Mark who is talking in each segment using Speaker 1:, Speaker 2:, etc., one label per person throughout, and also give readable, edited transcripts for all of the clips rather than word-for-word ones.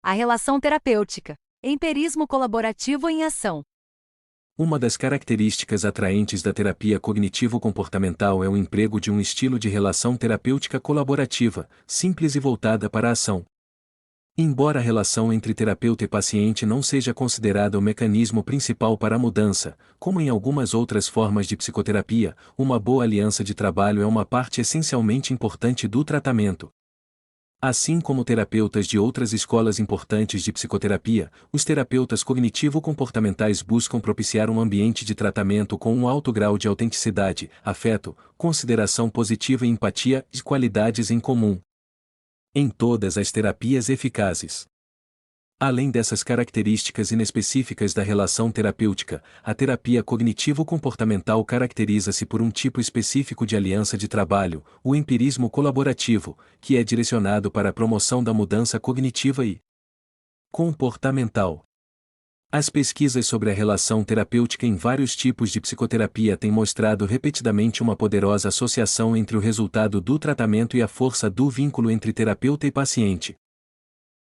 Speaker 1: A relação terapêutica. Empirismo colaborativo em ação.
Speaker 2: Uma das características atraentes da terapia cognitivo-comportamental é o emprego de um estilo de relação terapêutica colaborativa, simples e voltada para a ação. Embora a relação entre terapeuta e paciente não seja considerada o mecanismo principal para a mudança, como em algumas outras formas de psicoterapia, uma boa aliança de trabalho é uma parte essencialmente importante do tratamento. Assim como terapeutas de outras escolas importantes de psicoterapia, os terapeutas cognitivo-comportamentais buscam propiciar um ambiente de tratamento com um alto grau de autenticidade, afeto, consideração positiva e empatia e qualidades em comum. Em todas as terapias eficazes. Além dessas características inespecíficas da relação terapêutica, a terapia cognitivo-comportamental caracteriza-se por um tipo específico de aliança de trabalho, o empirismo colaborativo, que é direcionado para a promoção da mudança cognitiva e comportamental. As pesquisas sobre a relação terapêutica em vários tipos de psicoterapia têm mostrado repetidamente uma poderosa associação entre o resultado do tratamento e a força do vínculo entre terapeuta e paciente.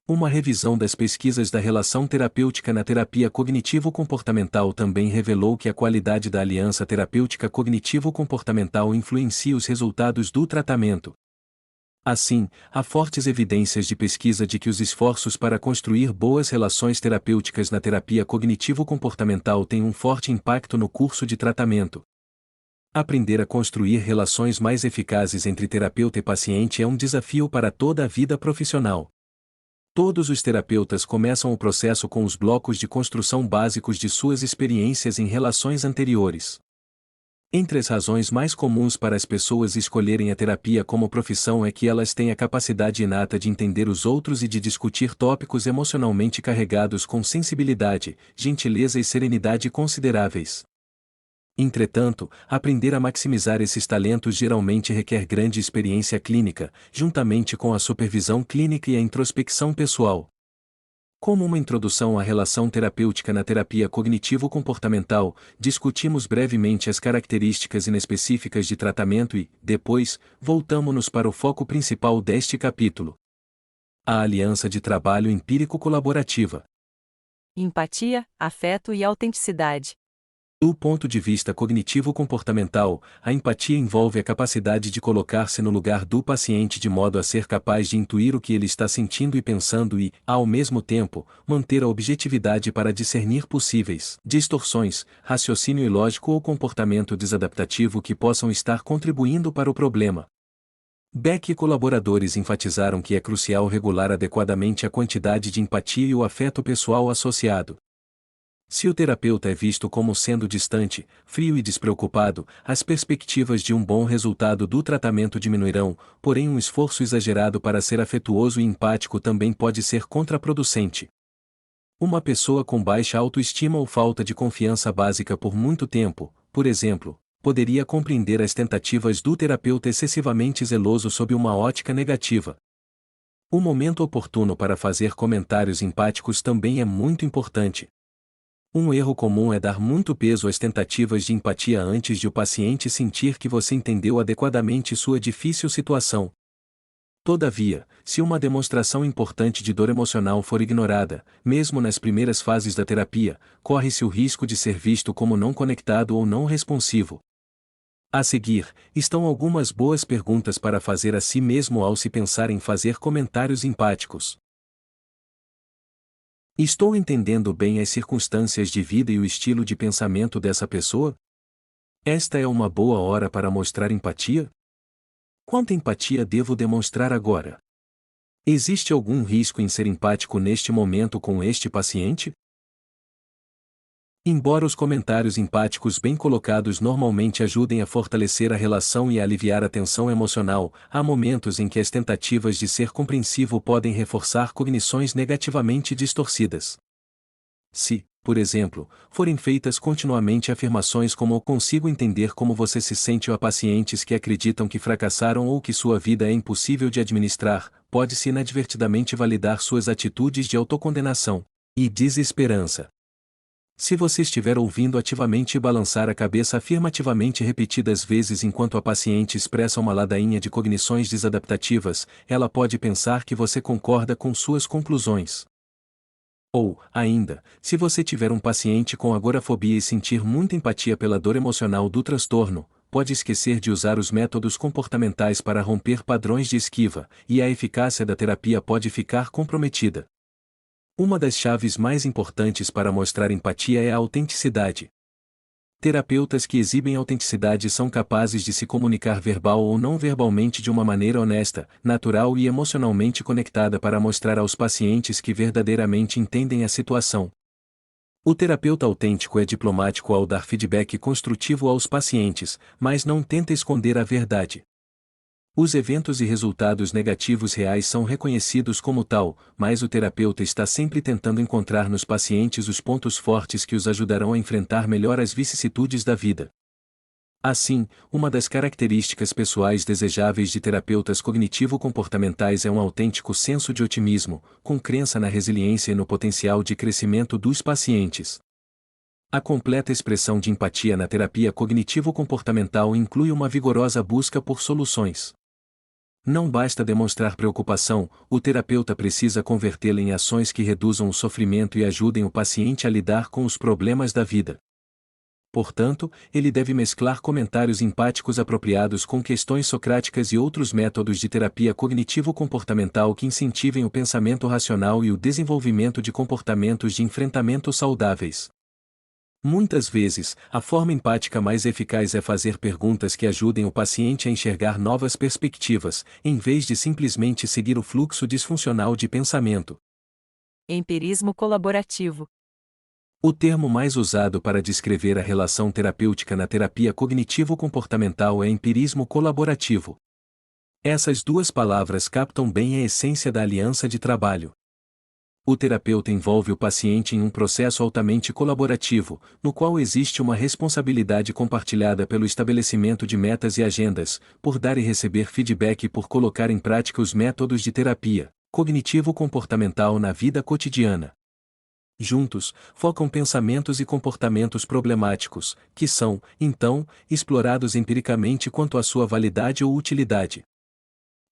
Speaker 2: Uma revisão das pesquisas da relação terapêutica na terapia cognitivo-comportamental também revelou que a qualidade da aliança terapêutica cognitivo-comportamental influencia os resultados do tratamento. Assim, há fortes evidências de pesquisa de que os esforços para construir boas relações terapêuticas na terapia cognitivo-comportamental têm um forte impacto no curso de tratamento. Aprender a construir relações mais eficazes entre terapeuta e paciente é um desafio para toda a vida profissional. Todos os terapeutas começam o processo com os blocos de construção básicos de suas experiências em relações anteriores. Entre as razões mais comuns para as pessoas escolherem a terapia como profissão é que elas têm a capacidade inata de entender os outros e de discutir tópicos emocionalmente carregados com sensibilidade, gentileza e serenidade consideráveis. Entretanto, aprender a maximizar esses talentos geralmente requer grande experiência clínica, juntamente com a supervisão clínica e a introspecção pessoal. Como uma introdução à relação terapêutica na terapia cognitivo-comportamental, discutimos brevemente as características inespecíficas de tratamento e, depois, voltamos-nos para o foco principal deste capítulo. A aliança de trabalho empírico-colaborativa.
Speaker 1: Empatia, afeto e autenticidade.
Speaker 2: Do ponto de vista cognitivo-comportamental, a empatia envolve a capacidade de colocar-se no lugar do paciente de modo a ser capaz de intuir o que ele está sentindo e pensando e, ao mesmo tempo, manter a objetividade para discernir possíveis distorções, raciocínio ilógico ou comportamento desadaptativo que possam estar contribuindo para o problema. Beck e colaboradores enfatizaram que é crucial regular adequadamente a quantidade de empatia e o afeto pessoal associado. Se o terapeuta é visto como sendo distante, frio e despreocupado, as perspectivas de um bom resultado do tratamento diminuirão, porém um esforço exagerado para ser afetuoso e empático também pode ser contraproducente. Uma pessoa com baixa autoestima ou falta de confiança básica por muito tempo, por exemplo, poderia compreender as tentativas do terapeuta excessivamente zeloso sob uma ótica negativa. O momento oportuno para fazer comentários empáticos também é muito importante. Um erro comum é dar muito peso às tentativas de empatia antes de o paciente sentir que você entendeu adequadamente sua difícil situação. Todavia, se uma demonstração importante de dor emocional for ignorada, mesmo nas primeiras fases da terapia, corre-se o risco de ser visto como não conectado ou não responsivo. A seguir, estão algumas boas perguntas para fazer a si mesmo ao se pensar em fazer comentários empáticos. Estou entendendo bem as circunstâncias de vida e o estilo de pensamento dessa pessoa? Esta é uma boa hora para mostrar empatia? Quanta empatia devo demonstrar agora? Existe algum risco em ser empático neste momento com este paciente? Embora os comentários empáticos bem colocados normalmente ajudem a fortalecer a relação e a aliviar a tensão emocional, há momentos em que as tentativas de ser compreensivo podem reforçar cognições negativamente distorcidas. Se, por exemplo, forem feitas continuamente afirmações como "eu consigo entender como você se sente" a pacientes que acreditam que fracassaram ou que sua vida é impossível de administrar, pode-se inadvertidamente validar suas atitudes de autocondenação e desesperança. Se você estiver ouvindo ativamente e balançar a cabeça afirmativamente repetidas vezes enquanto a paciente expressa uma ladainha de cognições desadaptativas, ela pode pensar que você concorda com suas conclusões. Ou, ainda, se você tiver um paciente com agorafobia e sentir muita empatia pela dor emocional do transtorno, pode esquecer de usar os métodos comportamentais para romper padrões de esquiva, e a eficácia da terapia pode ficar comprometida. Uma das chaves mais importantes para mostrar empatia é a autenticidade. Terapeutas que exibem autenticidade são capazes de se comunicar verbal ou não verbalmente de uma maneira honesta, natural e emocionalmente conectada para mostrar aos pacientes que verdadeiramente entendem a situação. O terapeuta autêntico é diplomático ao dar feedback construtivo aos pacientes, mas não tenta esconder a verdade. Os eventos e resultados negativos reais são reconhecidos como tal, mas o terapeuta está sempre tentando encontrar nos pacientes os pontos fortes que os ajudarão a enfrentar melhor as vicissitudes da vida. Assim, uma das características pessoais desejáveis de terapeutas cognitivo-comportamentais é um autêntico senso de otimismo, com crença na resiliência e no potencial de crescimento dos pacientes. A completa expressão de empatia na terapia cognitivo-comportamental inclui uma vigorosa busca por soluções. Não basta demonstrar preocupação, o terapeuta precisa convertê-la em ações que reduzam o sofrimento e ajudem o paciente a lidar com os problemas da vida. Portanto, ele deve mesclar comentários empáticos apropriados com questões socráticas e outros métodos de terapia cognitivo-comportamental que incentivem o pensamento racional e o desenvolvimento de comportamentos de enfrentamento saudáveis. Muitas vezes, a forma empática mais eficaz é fazer perguntas que ajudem o paciente a enxergar novas perspectivas, em vez de simplesmente seguir o fluxo disfuncional de pensamento.
Speaker 1: Empirismo colaborativo.
Speaker 2: O termo mais usado para descrever a relação terapêutica na terapia cognitivo-comportamental é empirismo colaborativo. Essas duas palavras captam bem a essência da aliança de trabalho. O terapeuta envolve o paciente em um processo altamente colaborativo, no qual existe uma responsabilidade compartilhada pelo estabelecimento de metas e agendas, por dar e receber feedback e por colocar em prática os métodos de terapia cognitivo-comportamental na vida cotidiana. Juntos, focam pensamentos e comportamentos problemáticos, que são, então, explorados empiricamente quanto à sua validade ou utilidade.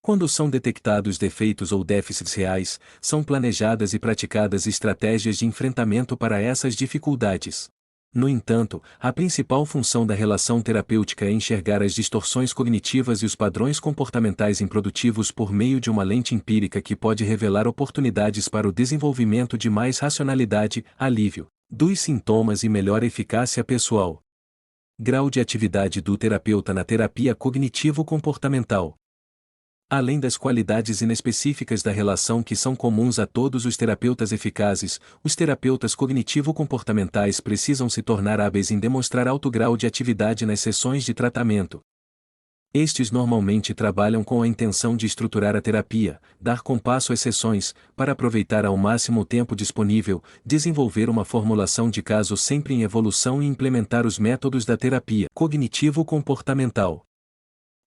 Speaker 2: Quando são detectados defeitos ou déficits reais, são planejadas e praticadas estratégias de enfrentamento para essas dificuldades. No entanto, a principal função da relação terapêutica é enxergar as distorções cognitivas e os padrões comportamentais improdutivos por meio de uma lente empírica que pode revelar oportunidades para o desenvolvimento de mais racionalidade, alívio dos sintomas e melhor eficácia pessoal. Grau de atividade do terapeuta na terapia cognitivo-comportamental. Além das qualidades inespecíficas da relação que são comuns a todos os terapeutas eficazes, os terapeutas cognitivo-comportamentais precisam se tornar hábeis em demonstrar alto grau de atividade nas sessões de tratamento. Estes normalmente trabalham com a intenção de estruturar a terapia, dar compasso às sessões, para aproveitar ao máximo o tempo disponível, desenvolver uma formulação de caso sempre em evolução e implementar os métodos da terapia cognitivo-comportamental.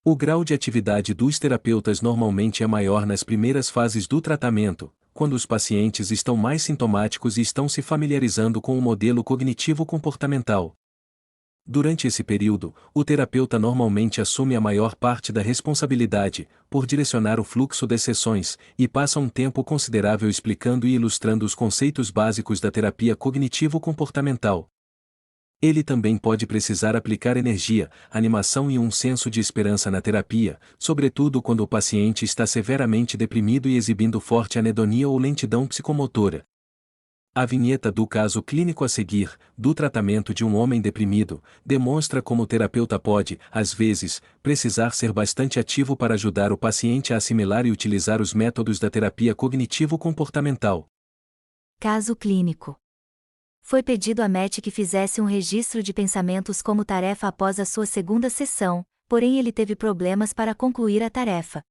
Speaker 2: O grau de atividade dos terapeutas normalmente é maior nas primeiras fases do tratamento, quando os pacientes estão mais sintomáticos e estão se familiarizando com o modelo cognitivo-comportamental. Durante esse período, o terapeuta normalmente assume a maior parte da responsabilidade, por direcionar o fluxo das sessões, e passa um tempo considerável explicando e ilustrando os conceitos básicos da terapia cognitivo-comportamental. Ele também pode precisar aplicar energia, animação e um senso de esperança na terapia, sobretudo quando o paciente está severamente deprimido e exibindo forte anedonia ou lentidão psicomotora. A vinheta do caso clínico a seguir, do tratamento de um homem deprimido, demonstra como o terapeuta pode, às vezes, precisar ser bastante ativo para ajudar o paciente a assimilar e utilizar os métodos da terapia cognitivo-comportamental.
Speaker 3: Caso clínico. Foi pedido a Matt que fizesse um registro de pensamentos como tarefa após a sua segunda sessão, porém ele teve problemas para concluir a tarefa.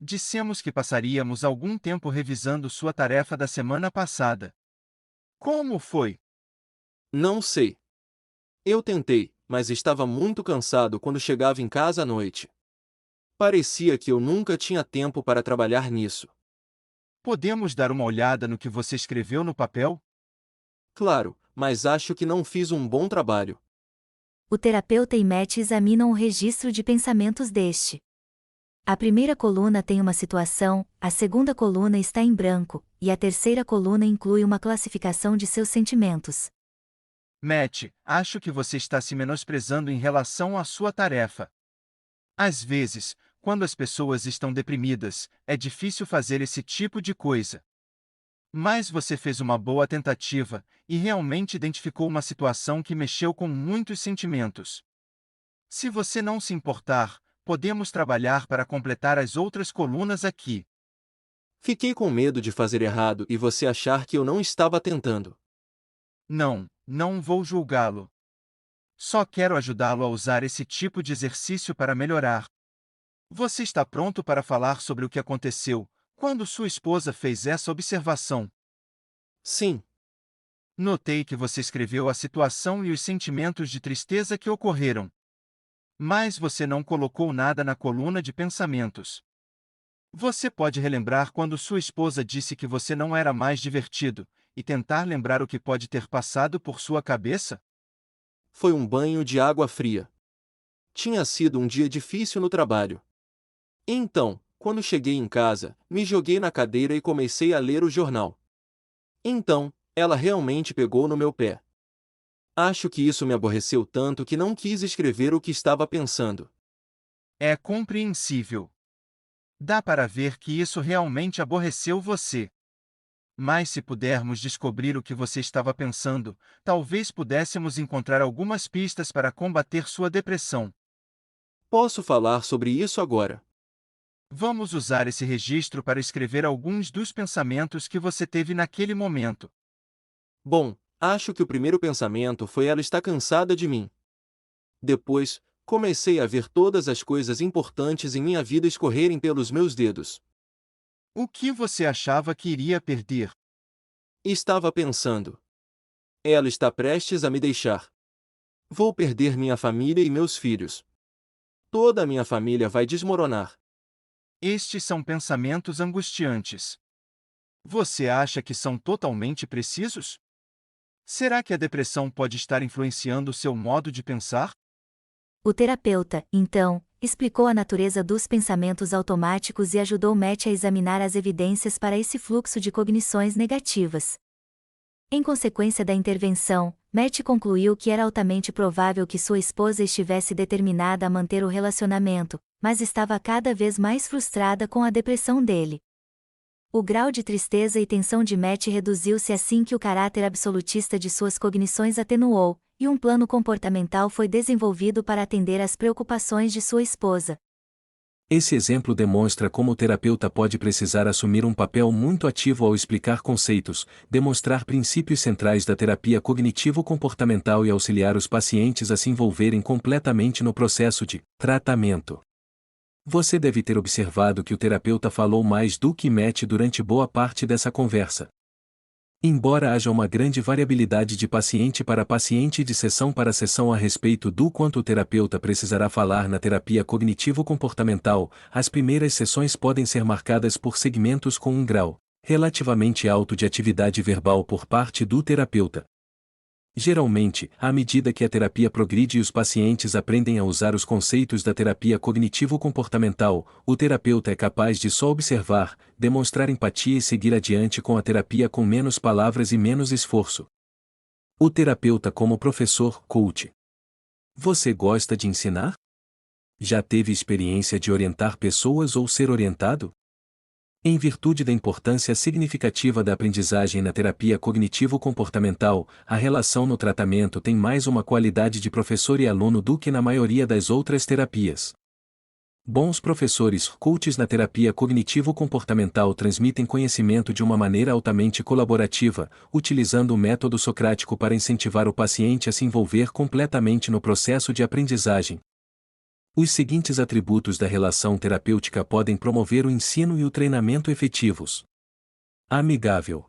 Speaker 4: Dissemos que passaríamos algum tempo revisando sua tarefa da semana passada. Como foi?
Speaker 5: Não sei. Eu tentei, mas estava muito cansado quando chegava em casa à noite. Parecia que eu nunca tinha tempo para trabalhar nisso.
Speaker 4: Podemos dar uma olhada no que você escreveu no papel?
Speaker 5: Claro, mas acho que não fiz um bom trabalho.
Speaker 3: O terapeuta e Matt examinam o registro de pensamentos deste. A primeira coluna tem uma situação, a segunda coluna está em branco, e a terceira coluna inclui uma classificação de seus sentimentos.
Speaker 4: Matt, acho que você está se menosprezando em relação à sua tarefa. Às vezes, quando as pessoas estão deprimidas, é difícil fazer esse tipo de coisa. Mas você fez uma boa tentativa e realmente identificou uma situação que mexeu com muitos sentimentos. Se você não se importar, podemos trabalhar para completar as outras colunas aqui.
Speaker 5: Fiquei com medo de fazer errado e você achar que eu não estava tentando.
Speaker 4: Não vou julgá-lo. Só quero ajudá-lo a usar esse tipo de exercício para melhorar. Você está pronto para falar sobre o que aconteceu quando sua esposa fez essa observação?
Speaker 5: Sim,
Speaker 4: Notei que você escreveu a situação e os sentimentos de tristeza que ocorreram. Mas você não colocou nada na coluna de pensamentos. Você pode relembrar quando sua esposa disse que você não era mais divertido, e tentar lembrar o que pode ter passado por sua cabeça?
Speaker 5: foi um banho de água fria. Tinha sido um dia difícil no trabalho. Então, quando cheguei em casa, me joguei na cadeira e comecei a ler o jornal. Então, ela realmente pegou no meu pé. Acho que isso me aborreceu tanto que não quis escrever o que estava pensando.
Speaker 4: É compreensível. Dá para ver que isso realmente aborreceu você. Mas se pudermos descobrir o que você estava pensando, talvez pudéssemos encontrar algumas pistas para combater sua depressão.
Speaker 5: Posso falar sobre isso agora.
Speaker 4: Vamos usar esse registro para escrever alguns dos pensamentos que você teve naquele momento.
Speaker 5: Bom, acho que o primeiro pensamento foi ela está cansada de mim. Depois, comecei a ver todas as coisas importantes em minha vida escorrerem pelos meus dedos.
Speaker 4: O que você achava que iria perder?
Speaker 5: Estava pensando. Ela está prestes a me deixar. Vou perder minha família e meus filhos. Toda a minha família vai desmoronar.
Speaker 4: Estes são pensamentos angustiantes. Você acha que são totalmente precisos? Será que a depressão pode estar influenciando seu modo de pensar?
Speaker 3: O terapeuta, então, explicou a natureza dos pensamentos automáticos e ajudou Matt a examinar as evidências para esse fluxo de cognições negativas. Em consequência da intervenção, Matt concluiu que era altamente provável que sua esposa estivesse determinada a manter o relacionamento, mas estava cada vez mais frustrada com a depressão dele. O grau de tristeza e tensão de Matt reduziu-se assim que o caráter absolutista de suas cognições atenuou, e um plano comportamental foi desenvolvido para atender às preocupações de sua esposa.
Speaker 2: Esse exemplo demonstra como o terapeuta pode precisar assumir um papel muito ativo ao explicar conceitos, demonstrar princípios centrais da terapia cognitivo-comportamental e auxiliar os pacientes a se envolverem completamente no processo de tratamento. Você deve ter observado que o terapeuta falou mais do que Matt durante boa parte dessa conversa. Embora haja uma grande variabilidade de paciente para paciente e de sessão para sessão a respeito do quanto o terapeuta precisará falar na terapia cognitivo-comportamental, as primeiras sessões podem ser marcadas por segmentos com um grau relativamente alto de atividade verbal por parte do terapeuta. Geralmente, à medida que a terapia progride e os pacientes aprendem a usar os conceitos da terapia cognitivo-comportamental, o terapeuta é capaz de só observar, demonstrar empatia e seguir adiante com a terapia com menos palavras e menos esforço. O terapeuta como professor, coach. Você gosta de ensinar? Já teve experiência de orientar pessoas ou ser orientado? Em virtude da importância significativa da aprendizagem na terapia cognitivo-comportamental, a relação no tratamento tem mais uma qualidade de professor e aluno do que na maioria das outras terapias. Bons professores, coaches na terapia cognitivo-comportamental transmitem conhecimento de uma maneira altamente colaborativa, utilizando o método socrático para incentivar o paciente a se envolver completamente no processo de aprendizagem. Os seguintes atributos da relação terapêutica podem promover o ensino e o treinamento efetivos. Amigável.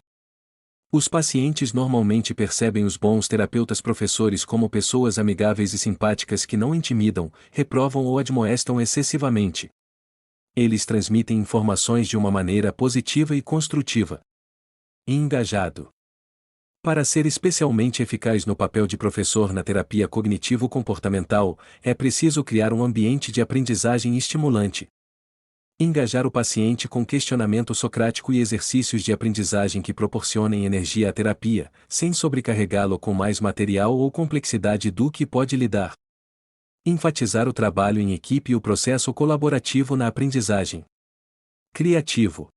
Speaker 2: Os pacientes normalmente percebem os bons terapeutas professores como pessoas amigáveis e simpáticas que não intimidam, reprovam ou admoestam excessivamente. Eles transmitem informações de uma maneira positiva e construtiva. Engajado. Para ser especialmente eficaz no papel de professor na terapia cognitivo-comportamental, é preciso criar um ambiente de aprendizagem estimulante. Engajar o paciente com questionamento socrático e exercícios de aprendizagem que proporcionem energia à terapia, sem sobrecarregá-lo com mais material ou complexidade do que pode lidar. Enfatizar o trabalho em equipe e o processo colaborativo na aprendizagem. Criativo.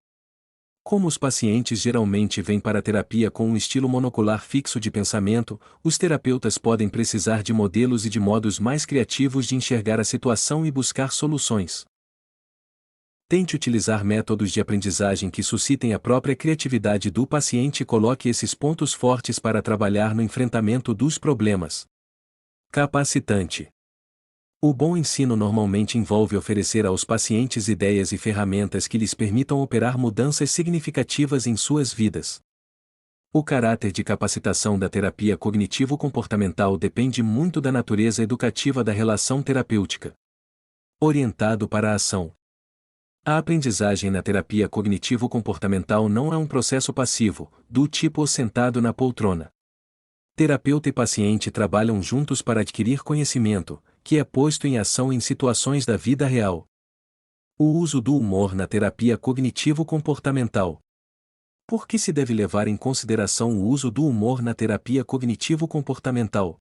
Speaker 2: Como os pacientes geralmente vêm para a terapia com um estilo monocular fixo de pensamento, os terapeutas podem precisar de modelos e de modos mais criativos de enxergar a situação e buscar soluções. Tente utilizar métodos de aprendizagem que suscitem a própria criatividade do paciente e coloque esses pontos fortes para trabalhar no enfrentamento dos problemas. Capacitante. O bom ensino normalmente envolve oferecer aos pacientes ideias e ferramentas que lhes permitam operar mudanças significativas em suas vidas. O caráter de capacitação da terapia cognitivo-comportamental depende muito da natureza educativa da relação terapêutica. Orientado para a ação. A aprendizagem na terapia cognitivo-comportamental não é um processo passivo, do tipo sentado na poltrona. Terapeuta e paciente trabalham juntos para adquirir conhecimento, que é posto em ação em situações da vida real. O uso do humor na terapia cognitivo-comportamental. Por que se deve levar em consideração o uso do humor na terapia cognitivo-comportamental?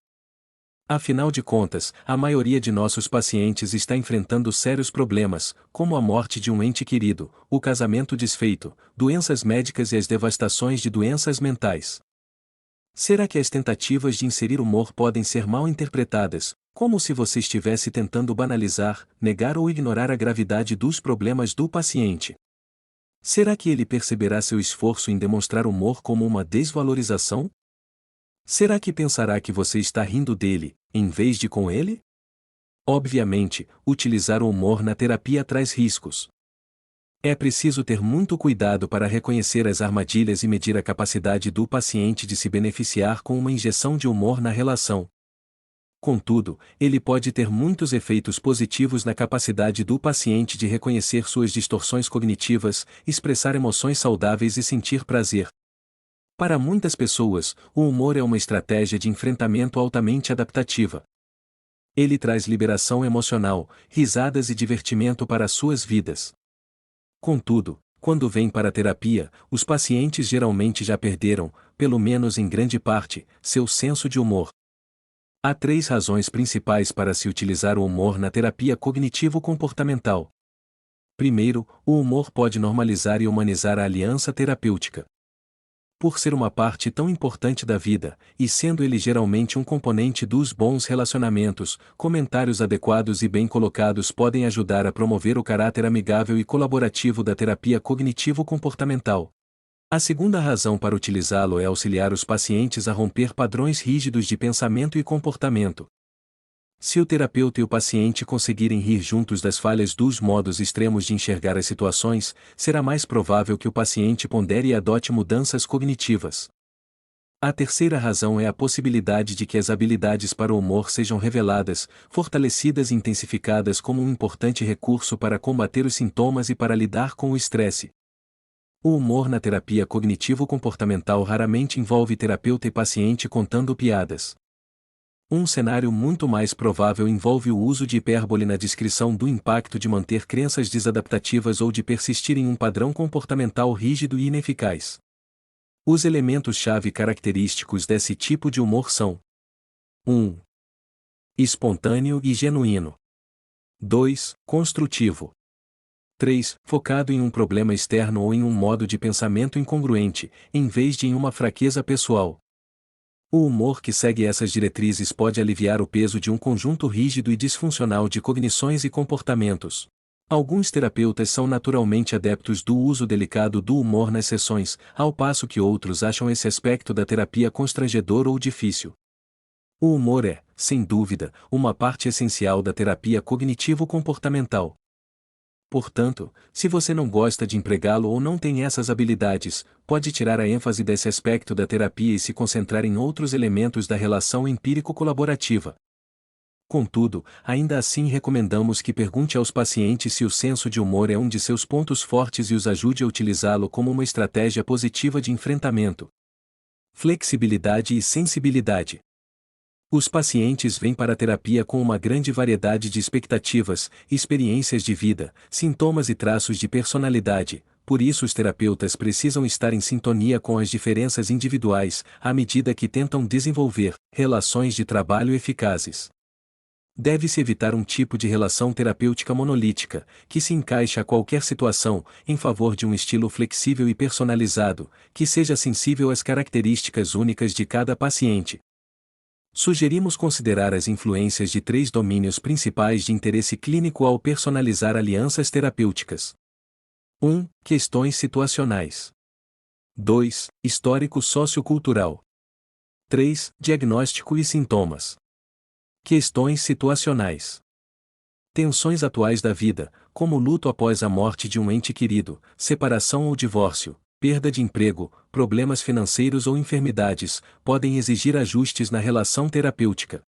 Speaker 2: Afinal de contas, a maioria de nossos pacientes está enfrentando sérios problemas, como a morte de um ente querido, o casamento desfeito, doenças médicas e as devastações de doenças mentais. Será que as tentativas de inserir humor podem ser mal interpretadas, como se você estivesse tentando banalizar, negar ou ignorar a gravidade dos problemas do paciente? Será que ele perceberá seu esforço em demonstrar humor como uma desvalorização? Será que pensará que você está rindo dele, em vez de com ele? Obviamente, utilizar o humor na terapia traz riscos. É preciso ter muito cuidado para reconhecer as armadilhas e medir a capacidade do paciente de se beneficiar com uma injeção de humor na relação. Contudo, ele pode ter muitos efeitos positivos na capacidade do paciente de reconhecer suas distorções cognitivas, expressar emoções saudáveis e sentir prazer. Para muitas pessoas, o humor é uma estratégia de enfrentamento altamente adaptativa. Ele traz liberação emocional, risadas e divertimento para suas vidas. Contudo, quando vêm para a terapia, os pacientes geralmente já perderam, pelo menos em grande parte, seu senso de humor. Há 3 razões principais para se utilizar o humor na terapia cognitivo-comportamental. Primeiro, o humor pode normalizar e humanizar a aliança terapêutica. Por ser uma parte tão importante da vida, e sendo ele geralmente um componente dos bons relacionamentos, comentários adequados e bem colocados podem ajudar a promover o caráter amigável e colaborativo da terapia cognitivo-comportamental. A segunda razão para utilizá-lo é auxiliar os pacientes a romper padrões rígidos de pensamento e comportamento. Se o terapeuta e o paciente conseguirem rir juntos das falhas dos modos extremos de enxergar as situações, será mais provável que o paciente pondere e adote mudanças cognitivas. A terceira razão é a possibilidade de que as habilidades para o humor sejam reveladas, fortalecidas e intensificadas como um importante recurso para combater os sintomas e para lidar com o estresse. O humor na terapia cognitivo-comportamental raramente envolve terapeuta e paciente contando piadas. Um cenário muito mais provável envolve o uso de hipérbole na descrição do impacto de manter crenças desadaptativas ou de persistir em um padrão comportamental rígido e ineficaz. Os elementos-chave característicos desse tipo de humor são: 1. Espontâneo e genuíno. 2. Construtivo. 3. Focado em um problema externo ou em um modo de pensamento incongruente, em vez de em uma fraqueza pessoal. O humor que segue essas diretrizes pode aliviar o peso de um conjunto rígido e disfuncional de cognições e comportamentos. Alguns terapeutas são naturalmente adeptos do uso delicado do humor nas sessões, ao passo que outros acham esse aspecto da terapia constrangedor ou difícil. O humor é, sem dúvida, uma parte essencial da terapia cognitivo-comportamental. Portanto, se você não gosta de empregá-lo ou não tem essas habilidades, pode tirar a ênfase desse aspecto da terapia e se concentrar em outros elementos da relação empírico-colaborativa. Contudo, ainda assim recomendamos que pergunte aos pacientes se o senso de humor é um de seus pontos fortes e os ajude a utilizá-lo como uma estratégia positiva de enfrentamento. Flexibilidade e sensibilidade. Os pacientes vêm para a terapia com uma grande variedade de expectativas, experiências de vida, sintomas e traços de personalidade, por isso os terapeutas precisam estar em sintonia com as diferenças individuais, à medida que tentam desenvolver relações de trabalho eficazes. Deve-se evitar um tipo de relação terapêutica monolítica, que se encaixe a qualquer situação, em favor de um estilo flexível e personalizado, que seja sensível às características únicas de cada paciente. Sugerimos considerar as influências de 3 domínios principais de interesse clínico ao personalizar alianças terapêuticas. 1. Questões situacionais. 2. Histórico sociocultural. 3. Diagnóstico e sintomas. Questões situacionais. Tensões atuais da vida, como luto após a morte de um ente querido, separação ou divórcio, perda de emprego, problemas financeiros ou enfermidades, podem exigir ajustes na relação terapêutica.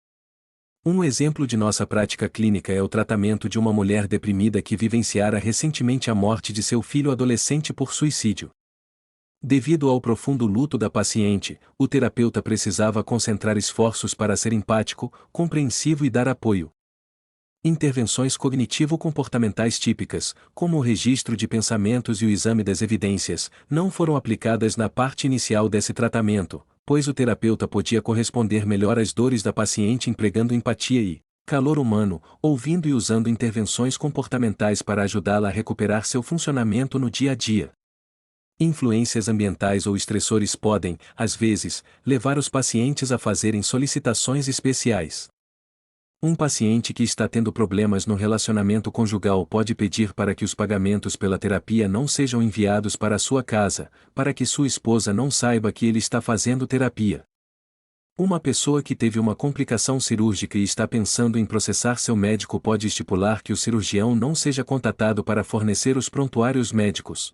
Speaker 2: Um exemplo de nossa prática clínica é o tratamento de uma mulher deprimida que vivenciara recentemente a morte de seu filho adolescente por suicídio. Devido ao profundo luto da paciente, o terapeuta precisava concentrar esforços para ser empático, compreensivo e dar apoio. Intervenções cognitivo-comportamentais típicas, como o registro de pensamentos e o exame das evidências, não foram aplicadas na parte inicial desse tratamento, pois o terapeuta podia corresponder melhor às dores da paciente empregando empatia e calor humano, ouvindo e usando intervenções comportamentais para ajudá-la a recuperar seu funcionamento no dia a dia. Influências ambientais ou estressores podem, às vezes, levar os pacientes a fazerem solicitações especiais. Um paciente que está tendo problemas no relacionamento conjugal pode pedir para que os pagamentos pela terapia não sejam enviados para a sua casa, para que sua esposa não saiba que ele está fazendo terapia. Uma pessoa que teve uma complicação cirúrgica e está pensando em processar seu médico pode estipular que o cirurgião não seja contatado para fornecer os prontuários médicos.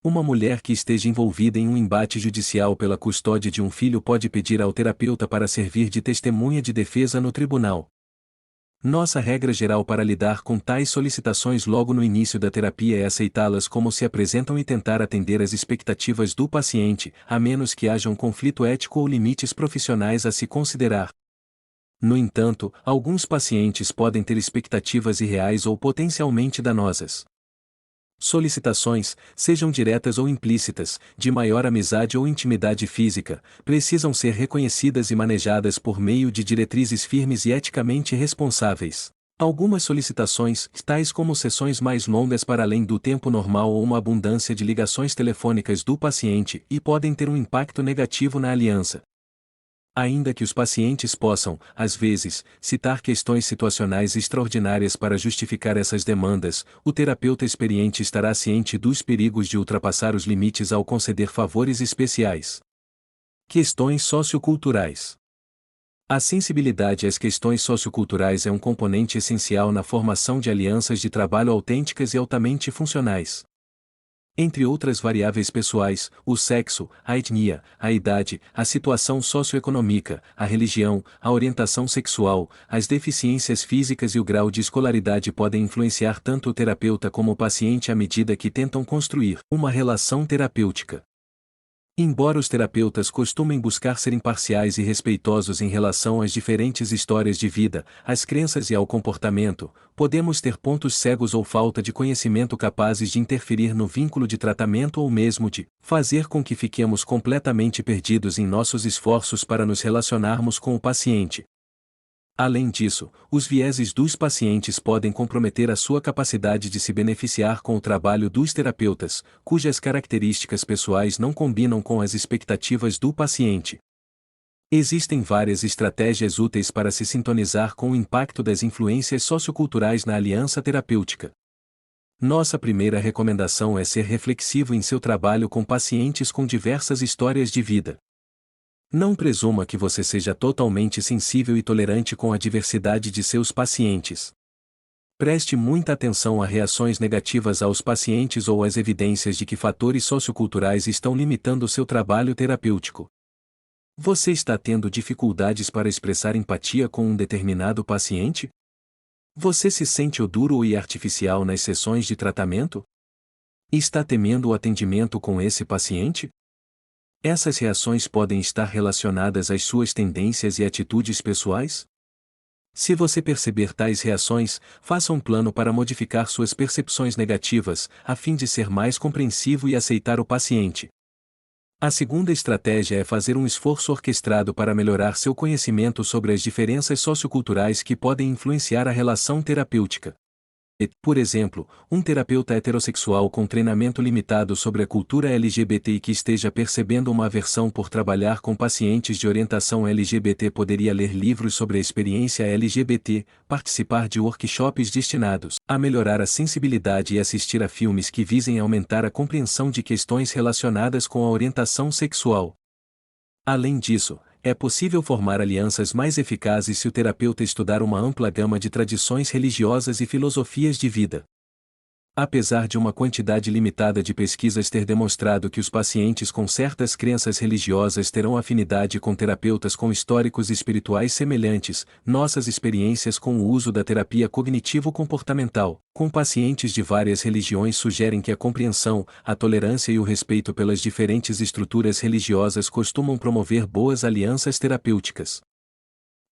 Speaker 2: Uma mulher que esteja envolvida em um embate judicial pela custódia de um filho pode pedir ao terapeuta para servir de testemunha de defesa no tribunal. Nossa regra geral para lidar com tais solicitações logo no início da terapia é aceitá-las como se apresentam e tentar atender às expectativas do paciente, a menos que haja um conflito ético ou limites profissionais a se considerar. No entanto, alguns pacientes podem ter expectativas irreais ou potencialmente danosas. Solicitações, sejam diretas ou implícitas, de maior amizade ou intimidade física, precisam ser reconhecidas e manejadas por meio de diretrizes firmes e eticamente responsáveis. Algumas solicitações, tais como sessões mais longas para além do tempo normal ou uma abundância de ligações telefônicas do paciente, podem ter um impacto negativo na aliança. Ainda que os pacientes possam, às vezes, citar questões situacionais extraordinárias para justificar essas demandas, o terapeuta experiente estará ciente dos perigos de ultrapassar os limites ao conceder favores especiais. Questões socioculturais. A sensibilidade às questões socioculturais é um componente essencial na formação de alianças de trabalho autênticas e altamente funcionais. Entre outras variáveis pessoais, o sexo, a etnia, a idade, a situação socioeconômica, a religião, a orientação sexual, as deficiências físicas e o grau de escolaridade podem influenciar tanto o terapeuta como o paciente à medida que tentam construir uma relação terapêutica. Embora os terapeutas costumem buscar ser imparciais e respeitosos em relação às diferentes histórias de vida, às crenças e ao comportamento, podemos ter pontos cegos ou falta de conhecimento capazes de interferir no vínculo de tratamento ou mesmo de fazer com que fiquemos completamente perdidos em nossos esforços para nos relacionarmos com o paciente. Além disso, os vieses dos pacientes podem comprometer a sua capacidade de se beneficiar com o trabalho dos terapeutas, cujas características pessoais não combinam com as expectativas do paciente. Existem várias estratégias úteis para se sintonizar com o impacto das influências socioculturais na aliança terapêutica. Nossa primeira recomendação é ser reflexivo em seu trabalho com pacientes com diversas histórias de vida. Não presuma que você seja totalmente sensível e tolerante com a diversidade de seus pacientes. Preste muita atenção a reações negativas aos pacientes ou às evidências de que fatores socioculturais estão limitando seu trabalho terapêutico. Você está tendo dificuldades para expressar empatia com um determinado paciente? Você se sente duro e artificial nas sessões de tratamento? Está temendo o atendimento com esse paciente? Essas reações podem estar relacionadas às suas tendências e atitudes pessoais? Se você perceber tais reações, faça um plano para modificar suas percepções negativas, a fim de ser mais compreensivo e aceitar o paciente. A segunda estratégia é fazer um esforço orquestrado para melhorar seu conhecimento sobre as diferenças socioculturais que podem influenciar a relação terapêutica. Por exemplo, um terapeuta heterossexual com treinamento limitado sobre a cultura LGBT e que esteja percebendo uma aversão por trabalhar com pacientes de orientação LGBT poderia ler livros sobre a experiência LGBT, participar de workshops destinados a melhorar a sensibilidade e assistir a filmes que visem aumentar a compreensão de questões relacionadas com a orientação sexual. Além disso, é possível formar alianças mais eficazes se o terapeuta estudar uma ampla gama de tradições religiosas e filosofias de vida. Apesar de uma quantidade limitada de pesquisas ter demonstrado que os pacientes com certas crenças religiosas terão afinidade com terapeutas com históricos espirituais semelhantes, nossas experiências com o uso da terapia cognitivo-comportamental, com pacientes de várias religiões sugerem que a compreensão, a tolerância e o respeito pelas diferentes estruturas religiosas costumam promover boas alianças terapêuticas.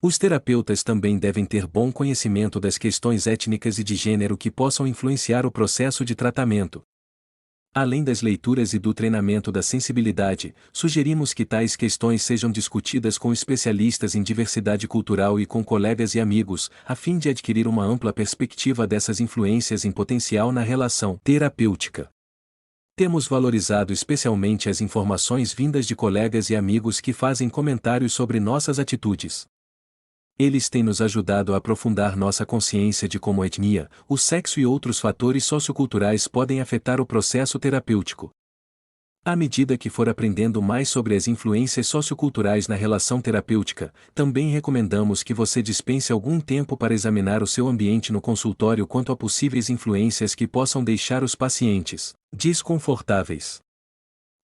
Speaker 2: Os terapeutas também devem ter bom conhecimento das questões étnicas e de gênero que possam influenciar o processo de tratamento. Além das leituras e do treinamento da sensibilidade, sugerimos que tais questões sejam discutidas com especialistas em diversidade cultural e com colegas e amigos, a fim de adquirir uma ampla perspectiva dessas influências em potencial na relação terapêutica. Temos valorizado especialmente as informações vindas de colegas e amigos que fazem comentários sobre nossas atitudes. Eles têm nos ajudado a aprofundar nossa consciência de como a etnia, o sexo e outros fatores socioculturais podem afetar o processo terapêutico. À medida que for aprendendo mais sobre as influências socioculturais na relação terapêutica, também recomendamos que você dispense algum tempo para examinar o seu ambiente no consultório quanto a possíveis influências que possam deixar os pacientes desconfortáveis.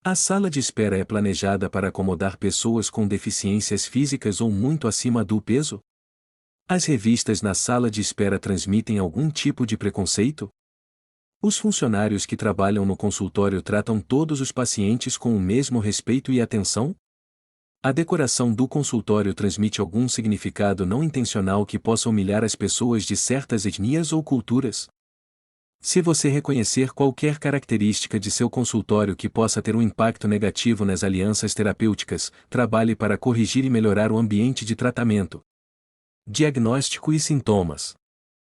Speaker 2: A sala de espera é planejada para acomodar pessoas com deficiências físicas ou muito acima do peso? As revistas na sala de espera transmitem algum tipo de preconceito? Os funcionários que trabalham no consultório tratam todos os pacientes com o mesmo respeito e atenção? A decoração do consultório transmite algum significado não intencional que possa humilhar as pessoas de certas etnias ou culturas? Se você reconhecer qualquer característica de seu consultório que possa ter um impacto negativo nas alianças terapêuticas, trabalhe para corrigir e melhorar o ambiente de tratamento. Diagnóstico e sintomas.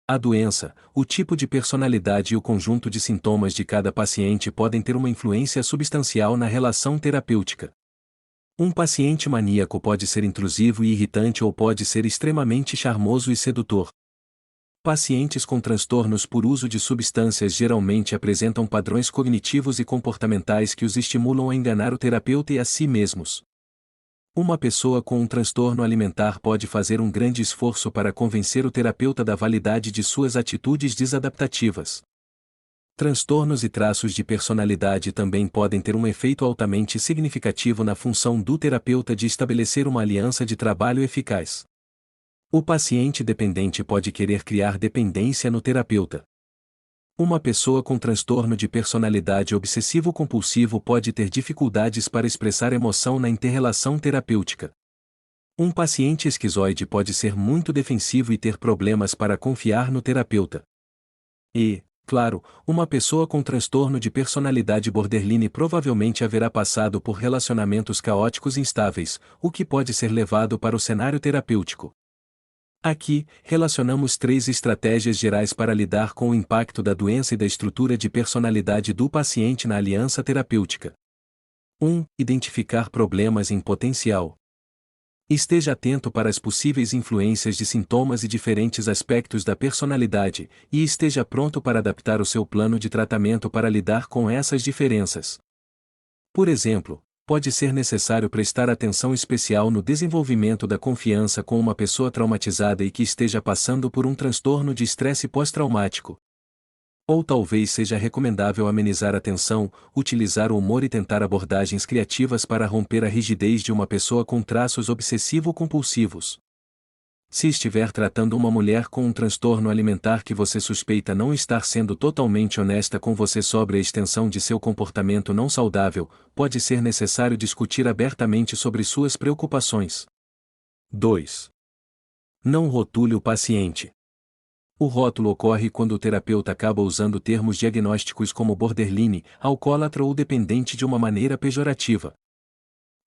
Speaker 2: A doença, o tipo de personalidade e o conjunto de sintomas de cada paciente podem ter uma influência substancial na relação terapêutica. Um paciente maníaco pode ser intrusivo e irritante ou pode ser extremamente charmoso e sedutor. Pacientes com transtornos por uso de substâncias geralmente apresentam padrões cognitivos e comportamentais que os estimulam a enganar o terapeuta e a si mesmos. Uma pessoa com um transtorno alimentar pode fazer um grande esforço para convencer o terapeuta da validade de suas atitudes desadaptativas. Transtornos e traços de personalidade também podem ter um efeito altamente significativo na função do terapeuta de estabelecer uma aliança de trabalho eficaz. O paciente dependente pode querer criar dependência no terapeuta. Uma pessoa com transtorno de personalidade obsessivo-compulsivo pode ter dificuldades para expressar emoção na inter-relação terapêutica. Um paciente esquizoide pode ser muito defensivo e ter problemas para confiar no terapeuta. E, claro, uma pessoa com transtorno de personalidade borderline provavelmente haverá passado por relacionamentos caóticos instáveis, o que pode ser levado para o cenário terapêutico. Aqui, relacionamos 3 estratégias gerais para lidar com o impacto da doença e da estrutura de personalidade do paciente na aliança terapêutica. 1. Identificar problemas em potencial. Esteja atento para as possíveis influências de sintomas e diferentes aspectos da personalidade, e esteja pronto para adaptar o seu plano de tratamento para lidar com essas diferenças. Por exemplo, pode ser necessário prestar atenção especial no desenvolvimento da confiança com uma pessoa traumatizada e que esteja passando por um transtorno de estresse pós-traumático. Ou talvez seja recomendável amenizar a tensão, utilizar o humor e tentar abordagens criativas para romper a rigidez de uma pessoa com traços obsessivo-compulsivos. Se estiver tratando uma mulher com um transtorno alimentar que você suspeita não estar sendo totalmente honesta com você sobre a extensão de seu comportamento não saudável, pode ser necessário discutir abertamente sobre suas preocupações. 2. Não rotule o paciente. O rótulo ocorre quando o terapeuta acaba usando termos diagnósticos como borderline, alcoólatra ou dependente de uma maneira pejorativa.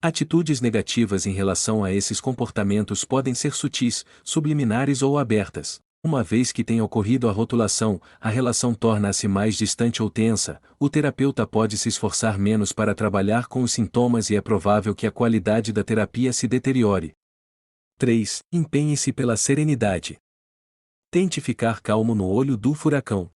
Speaker 2: Atitudes negativas em relação a esses comportamentos podem ser sutis, subliminares ou abertas. Uma vez que tenha ocorrido a rotulação, a relação torna-se mais distante ou tensa, o terapeuta pode se esforçar menos para trabalhar com os sintomas e é provável que a qualidade da terapia se deteriore. 3. Empenhe-se pela serenidade. Tente ficar calmo no olho do furacão.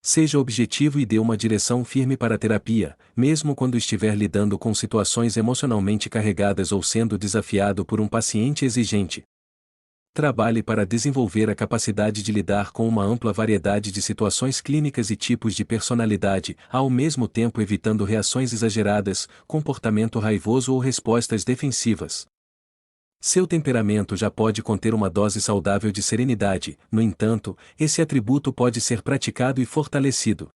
Speaker 2: Seja objetivo e dê uma direção firme para a terapia, mesmo quando estiver lidando com situações emocionalmente carregadas ou sendo desafiado por um paciente exigente. Trabalhe para desenvolver a capacidade de lidar com uma ampla variedade de situações clínicas e tipos de personalidade, ao mesmo tempo evitando reações exageradas, comportamento raivoso ou respostas defensivas. Seu temperamento já pode conter uma dose saudável de serenidade, no entanto, esse atributo pode ser praticado e fortalecido.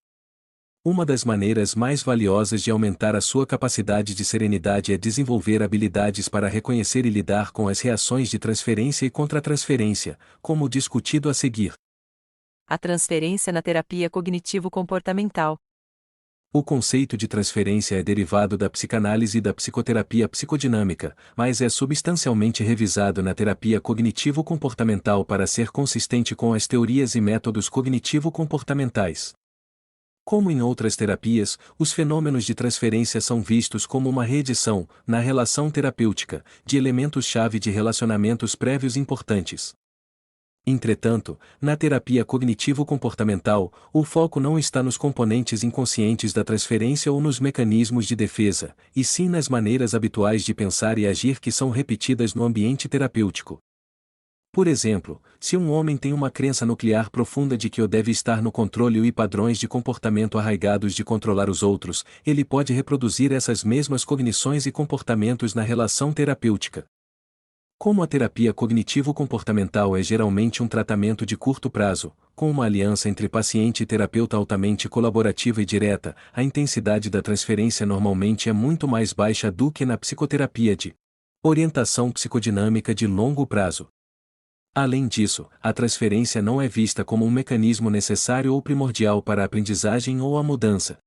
Speaker 2: Uma das maneiras mais valiosas de aumentar a sua capacidade de serenidade é desenvolver habilidades para reconhecer e lidar com as reações de transferência e contra-transferência, como discutido a seguir.
Speaker 1: A transferência na terapia cognitivo-comportamental.
Speaker 2: O conceito de transferência é derivado da psicanálise e da psicoterapia psicodinâmica, mas é substancialmente revisado na terapia cognitivo-comportamental para ser consistente com as teorias e métodos cognitivo-comportamentais. Como em outras terapias, os fenômenos de transferência são vistos como uma reedição, na relação terapêutica, de elementos-chave de relacionamentos prévios importantes. Entretanto, na terapia cognitivo-comportamental, o foco não está nos componentes inconscientes da transferência ou nos mecanismos de defesa, e sim nas maneiras habituais de pensar e agir que são repetidas no ambiente terapêutico. Por exemplo, se um homem tem uma crença nuclear profunda de que o deve estar no controle e padrões de comportamento arraigados de controlar os outros, ele pode reproduzir essas mesmas cognições e comportamentos na relação terapêutica. Como a terapia cognitivo-comportamental é geralmente um tratamento de curto prazo, com uma aliança entre paciente e terapeuta altamente colaborativa e direta, a intensidade da transferência normalmente é muito mais baixa do que na psicoterapia de orientação psicodinâmica de longo prazo. Além disso, a transferência não é vista como um mecanismo necessário ou primordial para a aprendizagem ou a mudança.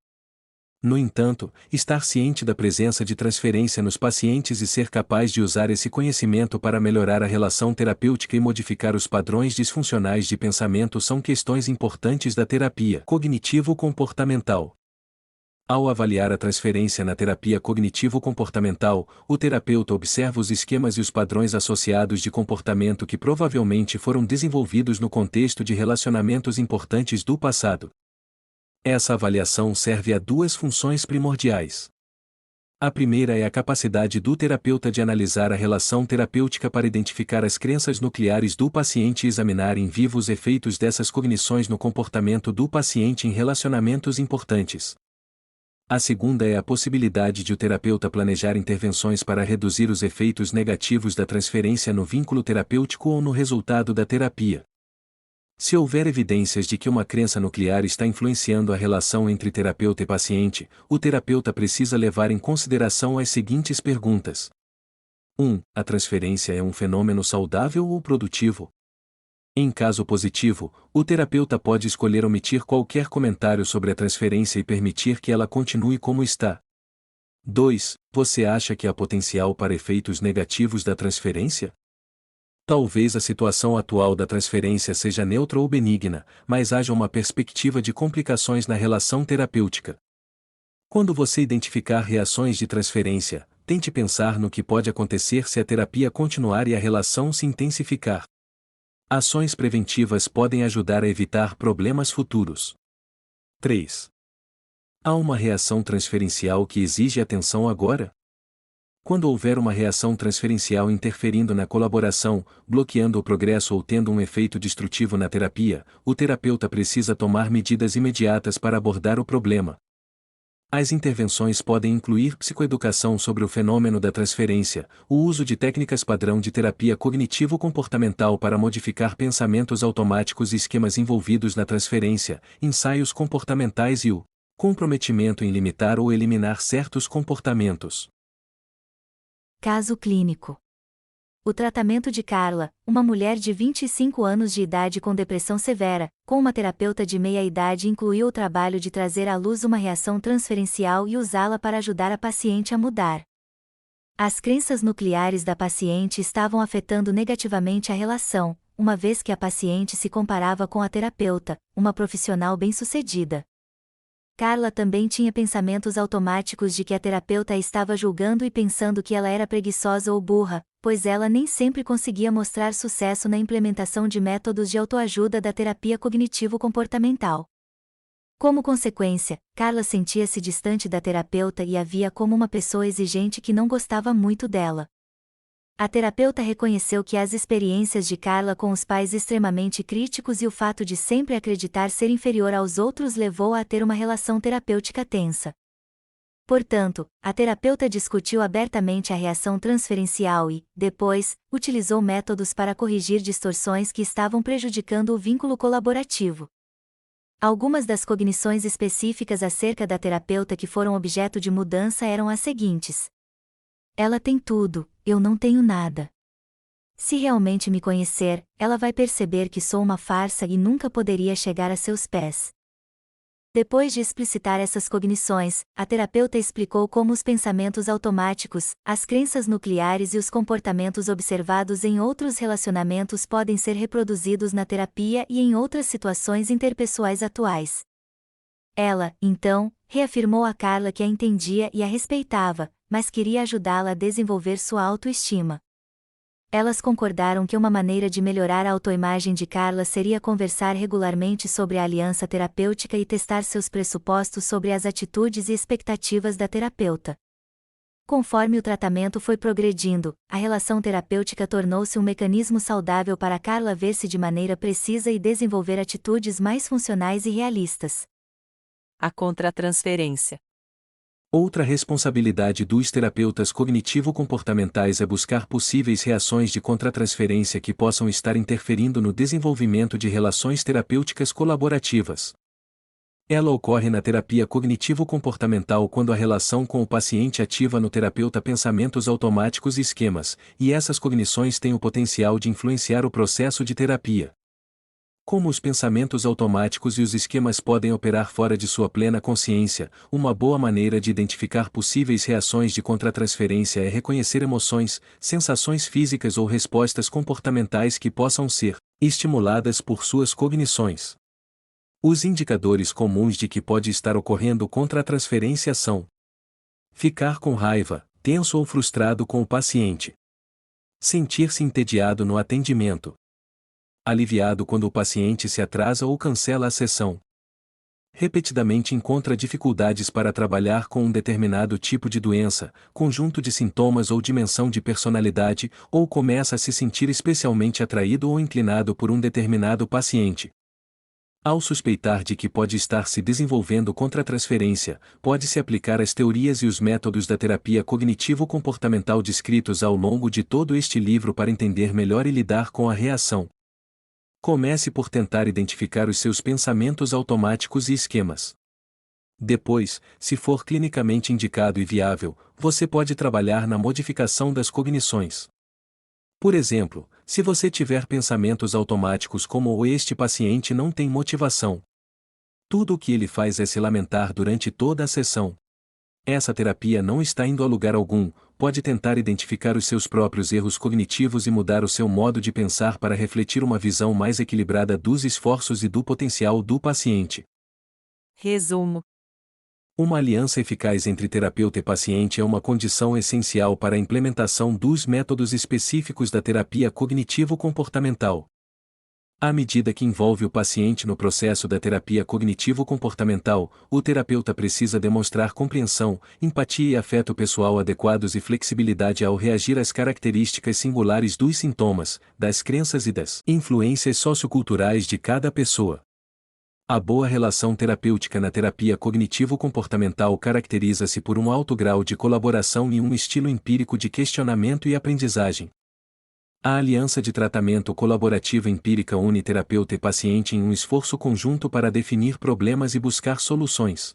Speaker 2: No entanto, estar ciente da presença de transferência nos pacientes e ser capaz de usar esse conhecimento para melhorar a relação terapêutica e modificar os padrões disfuncionais de pensamento são questões importantes da terapia cognitivo-comportamental. Ao avaliar a transferência na terapia cognitivo-comportamental, o terapeuta observa os esquemas e os padrões associados de comportamento que provavelmente foram desenvolvidos no contexto de relacionamentos importantes do passado. Essa avaliação serve a duas funções primordiais. A primeira é a capacidade do terapeuta de analisar a relação terapêutica para identificar as crenças nucleares do paciente e examinar em vivo os efeitos dessas cognições no comportamento do paciente em relacionamentos importantes. A segunda é a possibilidade de o terapeuta planejar intervenções para reduzir os efeitos negativos da transferência no vínculo terapêutico ou no resultado da terapia. Se houver evidências de que uma crença nuclear está influenciando a relação entre terapeuta e paciente, o terapeuta precisa levar em consideração as seguintes perguntas. 1. A transferência é um fenômeno saudável ou produtivo? Em caso positivo, o terapeuta pode escolher omitir qualquer comentário sobre a transferência e permitir que ela continue como está. 2. Você acha que há potencial para efeitos negativos da transferência? Talvez a situação atual da transferência seja neutra ou benigna, mas haja uma perspectiva de complicações na relação terapêutica. Quando você identificar reações de transferência, tente pensar no que pode acontecer se a terapia continuar e a relação se intensificar. Ações preventivas podem ajudar a evitar problemas futuros. 3. Há uma reação transferencial que exige atenção agora? Quando houver uma reação transferencial interferindo na colaboração, bloqueando o progresso ou tendo um efeito destrutivo na terapia, o terapeuta precisa tomar medidas imediatas para abordar o problema. As intervenções podem incluir psicoeducação sobre o fenômeno da transferência, o uso de técnicas padrão de terapia cognitivo-comportamental para modificar pensamentos automáticos e esquemas envolvidos na transferência, ensaios comportamentais e o comprometimento em limitar ou eliminar certos comportamentos.
Speaker 3: Caso clínico. O tratamento de Carla, uma mulher de 25 anos de idade com depressão severa, com uma terapeuta de meia-idade, incluiu o trabalho de trazer à luz uma reação transferencial e usá-la para ajudar a paciente a mudar. As crenças nucleares da paciente estavam afetando negativamente a relação, uma vez que a paciente se comparava com a terapeuta, uma profissional bem-sucedida. Carla também tinha pensamentos automáticos de que a terapeuta a estava julgando e pensando que ela era preguiçosa ou burra, pois ela nem sempre conseguia mostrar sucesso na implementação de métodos de autoajuda da terapia cognitivo-comportamental. Como consequência, Carla sentia-se distante da terapeuta e a via como uma pessoa exigente que não gostava muito dela. A terapeuta reconheceu que as experiências de Carla com os pais extremamente críticos e o fato de sempre acreditar ser inferior aos outros levou-a a ter uma relação terapêutica tensa. Portanto, a terapeuta discutiu abertamente a reação transferencial e, depois, utilizou métodos para corrigir distorções que estavam prejudicando o vínculo colaborativo. Algumas das cognições específicas acerca da terapeuta que foram objeto de mudança eram as seguintes: ela tem tudo, eu não tenho nada. Se realmente me conhecer, ela vai perceber que sou uma farsa e nunca poderia chegar a seus pés. Depois de explicitar essas cognições, a terapeuta explicou como os pensamentos automáticos, as crenças nucleares e os comportamentos observados em outros relacionamentos podem ser reproduzidos na terapia e em outras situações interpessoais atuais. Ela, então, reafirmou a Carla que a entendia e a respeitava, mas queria ajudá-la a desenvolver sua autoestima. Elas concordaram que uma maneira de melhorar a autoimagem de Carla seria conversar regularmente sobre a aliança terapêutica e testar seus pressupostos sobre as atitudes e expectativas da terapeuta. Conforme o tratamento foi progredindo, a relação terapêutica tornou-se um mecanismo saudável para Carla ver-se de maneira precisa e desenvolver atitudes mais funcionais e realistas.
Speaker 1: A contratransferência.
Speaker 2: Outra responsabilidade dos terapeutas cognitivo-comportamentais é buscar possíveis reações de contratransferência que possam estar interferindo no desenvolvimento de relações terapêuticas colaborativas. Ela ocorre na terapia cognitivo-comportamental quando a relação com o paciente ativa no terapeuta pensamentos automáticos e esquemas, e essas cognições têm o potencial de influenciar o processo de terapia. Como os pensamentos automáticos e os esquemas podem operar fora de sua plena consciência, uma boa maneira de identificar possíveis reações de contratransferência é reconhecer emoções, sensações físicas ou respostas comportamentais que possam ser estimuladas por suas cognições. Os indicadores comuns de que pode estar ocorrendo contratransferência são: ficar com raiva, tenso ou frustrado com o paciente, sentir-se entediado no atendimento, aliviado quando o paciente se atrasa ou cancela a sessão, repetidamente encontra dificuldades para trabalhar com um determinado tipo de doença, conjunto de sintomas ou dimensão de personalidade, ou começa a se sentir especialmente atraído ou inclinado por um determinado paciente. Ao suspeitar de que pode estar se desenvolvendo contratransferência, pode-se aplicar as teorias e os métodos da terapia cognitivo-comportamental descritos ao longo de todo este livro para entender melhor e lidar com a reação. Comece por tentar identificar os seus pensamentos automáticos e esquemas. Depois, se for clinicamente indicado e viável, você pode trabalhar na modificação das cognições. Por exemplo, se você tiver pensamentos automáticos como "o este paciente não tem motivação. Tudo o que ele faz é se lamentar durante toda a sessão. Essa terapia não está indo a lugar algum", pode tentar identificar os seus próprios erros cognitivos e mudar o seu modo de pensar para refletir uma visão mais equilibrada dos esforços e do potencial do paciente.
Speaker 1: Resumo.
Speaker 2: Uma aliança eficaz entre terapeuta e paciente é uma condição essencial para a implementação dos métodos específicos da terapia cognitivo-comportamental. À medida que envolve o paciente no processo da terapia cognitivo-comportamental, o terapeuta precisa demonstrar compreensão, empatia e afeto pessoal adequados e flexibilidade ao reagir às características singulares dos sintomas, das crenças e das influências socioculturais de cada pessoa. A boa relação terapêutica na terapia cognitivo-comportamental caracteriza-se por um alto grau de colaboração e um estilo empírico de questionamento e aprendizagem. A aliança de tratamento colaborativo empírica une terapeuta e paciente em um esforço conjunto para definir problemas e buscar soluções.